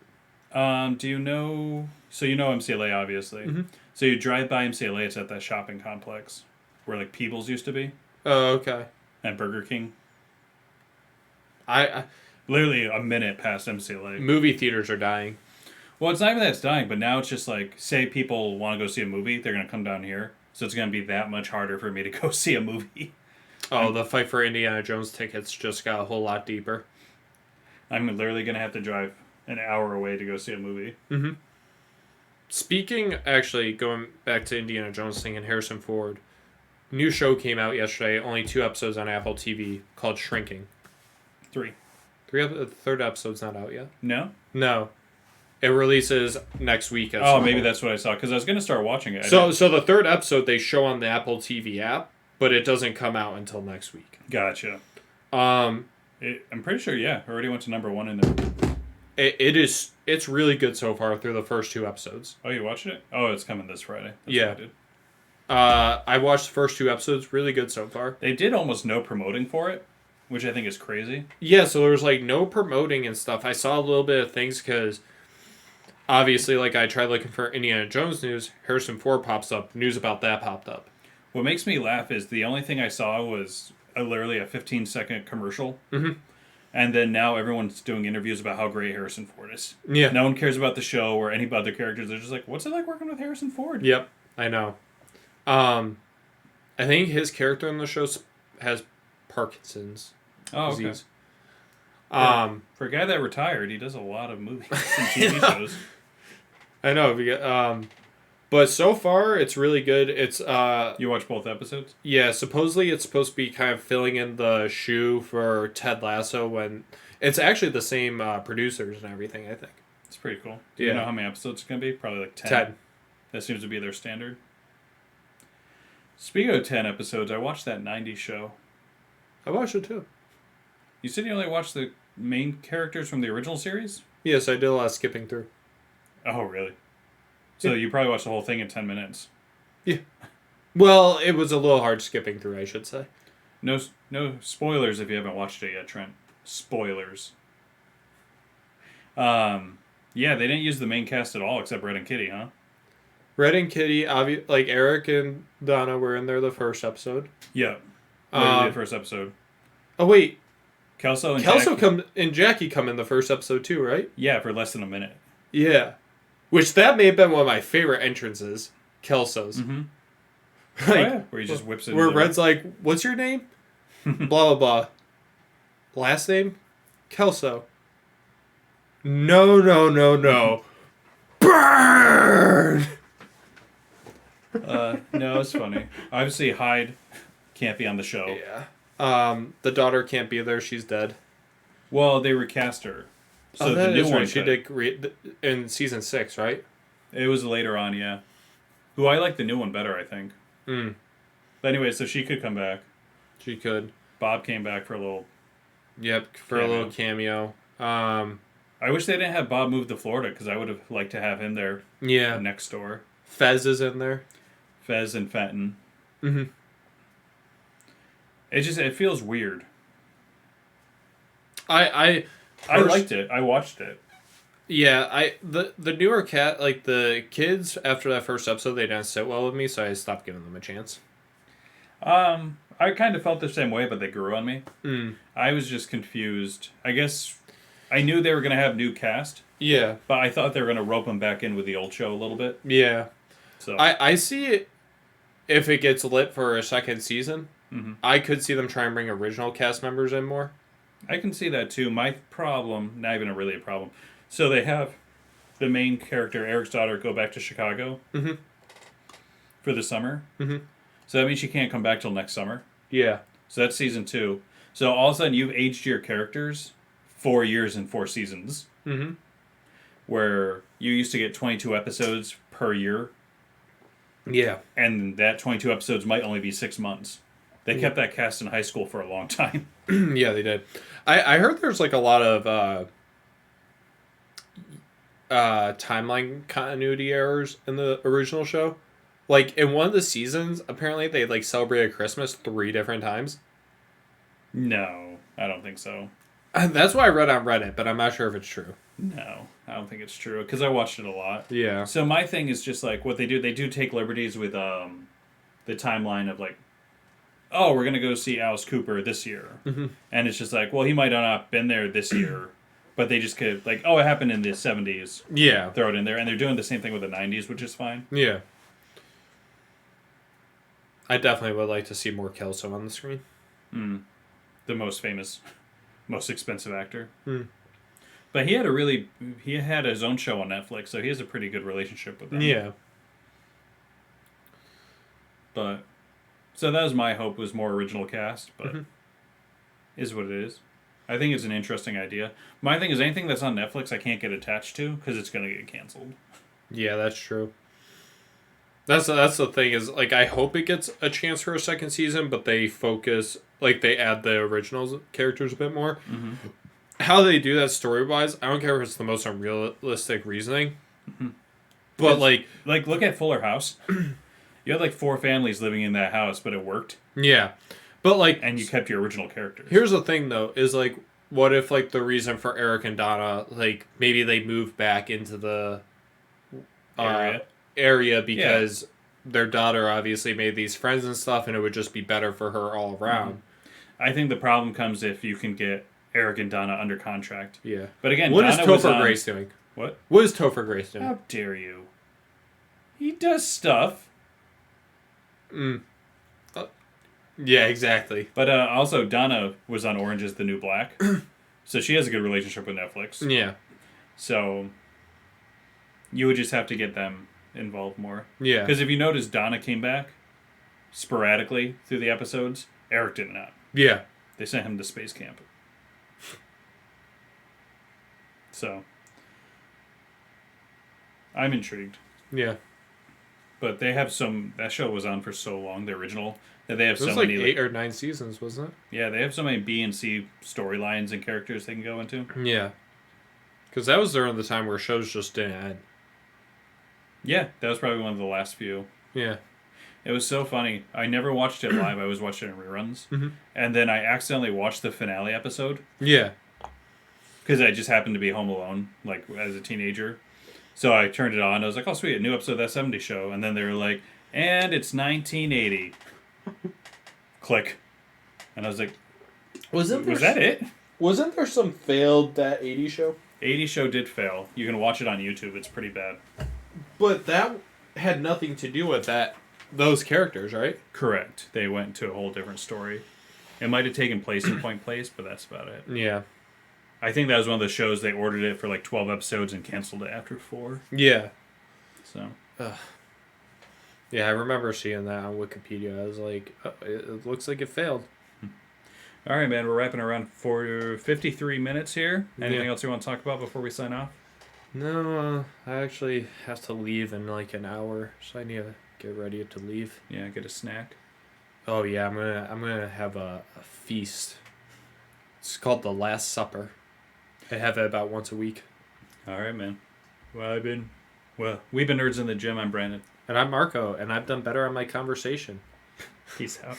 Do you know? So you know MCLA, obviously. So you drive by MCLA. It's at that shopping complex where like Peebles used to be. Oh, okay. And Burger King. I Literally a minute past MCLA. Movie theaters are dying. Well, it's not even that it's dying, but now it's just like, say people want to go see a movie, they're going to come down here. So it's going to be that much harder for me to go see a movie. Oh, the fight for Indiana Jones tickets just got a whole lot deeper. I'm literally going to have to drive an hour away to go see a movie. Speaking, actually, going back to Indiana Jones thing and Harrison Ford, new show came out yesterday, only 2 episodes on Apple TV, called Shrinking. 3. The third episode's not out yet. No? No. It releases next week. Oh, maybe that's what I saw, because I was going to start watching it. So the third episode they show on the Apple TV app, but it doesn't come out until next week. Gotcha. I'm pretty sure, yeah. Already went to number 1 in there. It's really good so far through the first 2 episodes. Oh, you watched it? Oh, it's coming this Friday. That's Yeah. what I did. I watched the first 2 episodes. Really good so far. They did almost no promoting for it, which I think is crazy. Yeah, so there was like no promoting and stuff. I saw a little bit of things because obviously, like I tried looking for Indiana Jones news. Harrison Ford pops up. News about that popped up. What makes me laugh is the only thing I saw was literally a 15-second commercial. And then now everyone's doing interviews about how great Harrison Ford is. Yeah. No one cares about the show or any other characters. They're just like, what's it like working with Harrison Ford? Yep, I know. I think his character in the show has Parkinson's disease. For a guy that retired, he does a lot of movies and TV shows. I know. But so far, it's really good. It's You watch both episodes? Yeah, supposedly it's supposed to be kind of filling in the shoe for Ted Lasso when it's actually the same producers and everything, I think. It's pretty cool. Do you know how many episodes it's going to be? Probably like 10. 10. That seems to be their standard. Speaking of 10 episodes, I watched that 90s show. I watched it too. You said you only watched the main characters from the original series? Yes, I did a lot of skipping through. Oh, really? So you probably watched the whole thing in 10 minutes. Yeah. Well, it was a little hard skipping through, I should say. No spoilers if you haven't watched it yet, Trent. Spoilers. Yeah, they didn't use the main cast at all except Red and Kitty, huh? Red and Kitty, like Eric and Donna were in there the first episode. Yeah. Literally the first episode. Oh, wait. Kelso and Jackie come in the first episode too, right? Yeah, for less than a minute. Yeah. Which that may have been one of my favorite entrances. Kelso's. Like, where he just whips it. Where Red's like, what's your name? Blah, blah, blah. Last name? Kelso. No. Burn! No, it's funny. Obviously, Hyde can't be on the show. Yeah. The daughter can't be there. She's dead. Well, they recast her. So the new one she did in season 6, right? It was later on, yeah. Who I like the new one better, I think. But anyway, so she could come back. She could. Bob came back for a little. Yep, for a little cameo. I wish they didn't have Bob move to Florida because I would have liked to have him there. Yeah. Next door. Fez is in there. Fez and Fenton. It feels weird. I liked it. I watched it. Yeah, the newer cat, like the kids after that first episode, they didn't sit well with me, so I stopped giving them a chance. I kind of felt the same way, but they grew on me. I was just confused. I guess I knew they were going to have new cast. Yeah. But I thought they were going to rope them back in with the old show a little bit. Yeah. So I see it if it gets lit for a second season. I could see them try and bring original cast members in more. I can see that too. My problem, not even really a problem. So they have the main character, Eric's daughter, go back to Chicago for the summer. So that means she can't come back till next summer. Yeah. So that's season 2. So all of a sudden you've aged your characters 4 years and 4 seasons. Where you used to get 22 episodes per year. Yeah. And that 22 episodes might only be 6 months. They kept that cast in high school for a long time. Yeah, they did. I heard there's like a lot of timeline continuity errors in the original show. Like in one of the seasons, apparently they like celebrated Christmas 3 different times. No, I don't think so. That's what I read on Reddit, but I'm not sure if it's true. No, I don't think it's true because I watched it a lot. Yeah. So my thing is just like what they do. They do take liberties with the timeline of like, oh, we're gonna go see Alice Cooper this year, and it's just like, well, he might have not been there this year, but they just could like, oh, it happened in the 70s. Yeah. Throw it in there, and they're doing the same thing with the 90s, which is fine. Yeah. I definitely would like to see more Kelso on the screen. The most famous, most expensive actor. Hmm. But he had his own show on Netflix, so he has a pretty good relationship with them. Yeah. But so that was my hope, was more original cast, but is what it is. I think it's an interesting idea. My thing is anything that's on Netflix I can't get attached to because it's going to get canceled. Yeah, that's true. That's the thing is like I hope it gets a chance for a second season, but they focus like they add the originals characters a bit more. How they do that story wise, I don't care if it's the most unrealistic reasoning, but like look at Fuller House. You had like 4 families living in that house, but it worked, yeah, but like and you kept your original characters. here's the thing though is like what if like the reason for Eric and Donna like maybe they move back into the area because their daughter obviously made these friends and stuff, and it would just be better for her all around. I think the problem comes if you can get Eric and Donna under contract. Yeah, But again, what Donna is was Topher on- Grace doing? What? What is Topher Grace doing? How dare you? He does stuff. Yeah, exactly. But also, Donna was on Orange is the New Black. So she has a good relationship with Netflix. Yeah, So you would just have to get them involved more. yeah, Because if you notice, Donna came back sporadically through the episodes. Eric did not. yeah. They sent him to space camp. So I'm intrigued. Yeah. But they have that show was on for so long, the original, that they have It was so like many 8 or 9 seasons, wasn't it? yeah, they have so many B and C storylines and characters they can go into. Yeah. Because that was during the time where shows just didn't end. Yeah, that was probably one of the last few. Yeah. It was so funny. I never watched it live. I always watched it in reruns. And then I accidentally watched the finale episode Yeah. because I just happened to be home alone, like as a teenager. So I turned it on. I was like, oh, sweet, a new episode of That 70s Show. And then they were like, and it's 1980. Click. And I was like, was that it? Wasn't there some failed That 80 show? 80 Show did fail. You can watch it on YouTube. It's pretty bad. But that had nothing to do with those characters, right? Correct. They went to a whole different story. It might have taken place in Point Place, but that's about it. Yeah. I think that was one of the shows they ordered it for like 12 episodes and canceled it after 4. Yeah. So Yeah, I remember seeing that on Wikipedia. I was like, oh, it looks like it failed. all right, man, we're wrapping around for 53 minutes here. Anything Yeah. else you want to talk about before we sign off? No, I actually have to leave in like an hour, so I need to get ready to leave. Yeah, get a snack. Oh yeah, I'm gonna have a feast. It's called the Last Supper. I have it about once a week. All right, man. Well, we've been Nerds in the Gym. I'm Brandon. And I'm Marco, and I've done better on my conversation. Peace out.